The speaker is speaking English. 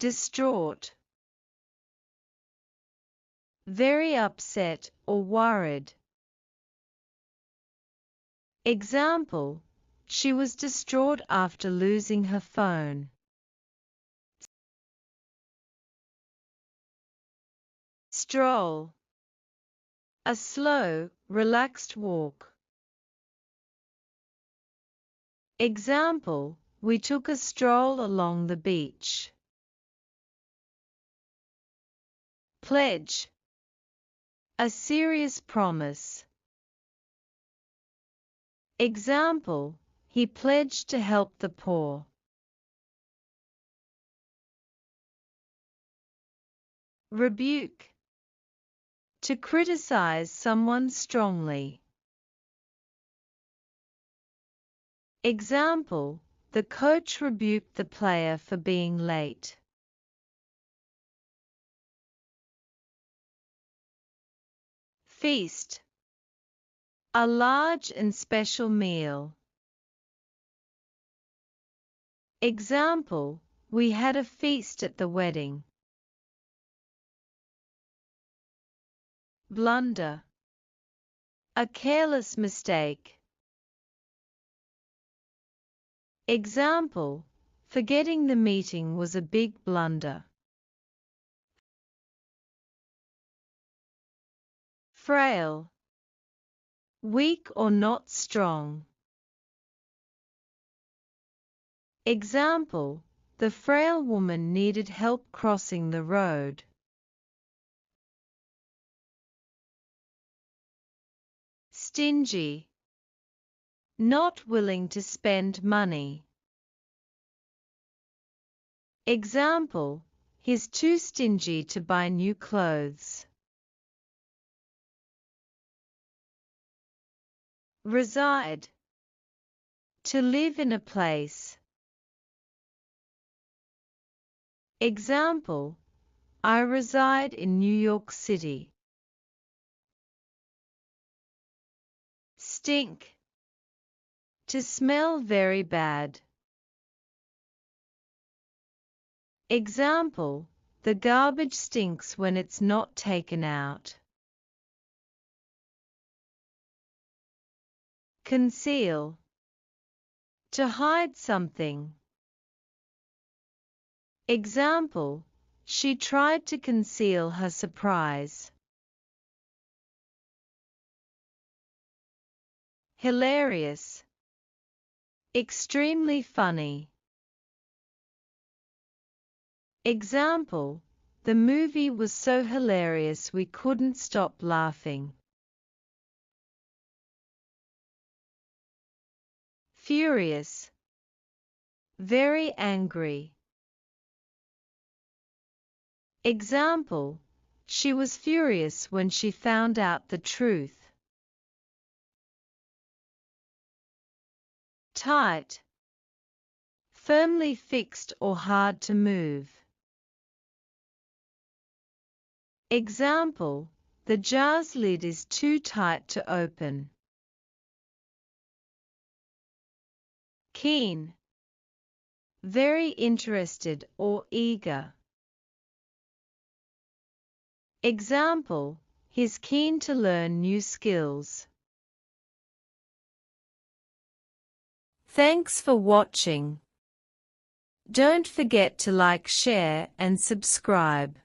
distraught, very upset or worried. Example: she was distraught after losing her phone. Stroll, a slow, relaxed walk. Example: we took a stroll along the beach. Pledge, a serious promise. Example: he pledged to help the poor. Rebuke, to criticize someone strongly. Example: the coach rebuked the player for being late. Feast, a large and special meal. Example: we had a feast at the wedding. Blunder, a careless mistake. Example: forgetting the meeting was a big blunder. Frail, weak or not strong. Example: the frail woman needed help crossing the road. Stingy, not willing to spend money. Example: he's too stingy to buy new clothes. Reside, to live in a place. Example: I reside in New York City. Stink, to smell very bad. Example: the garbage stinks when it's not taken out. Conceal, to hide something. Example: she tried to conceal her surprise. Hilarious, extremely funny. Example: the movie was so hilarious we couldn't stop laughing. Furious, very angry. Example: she was furious when she found out the truth. Tight, firmly fixed or hard to move. Example: the jar's lid is too tight to open. Keen, very interested or eager. Example: he's keen to learn new skills. Thanks for watching. Don't forget to like, share, and subscribe.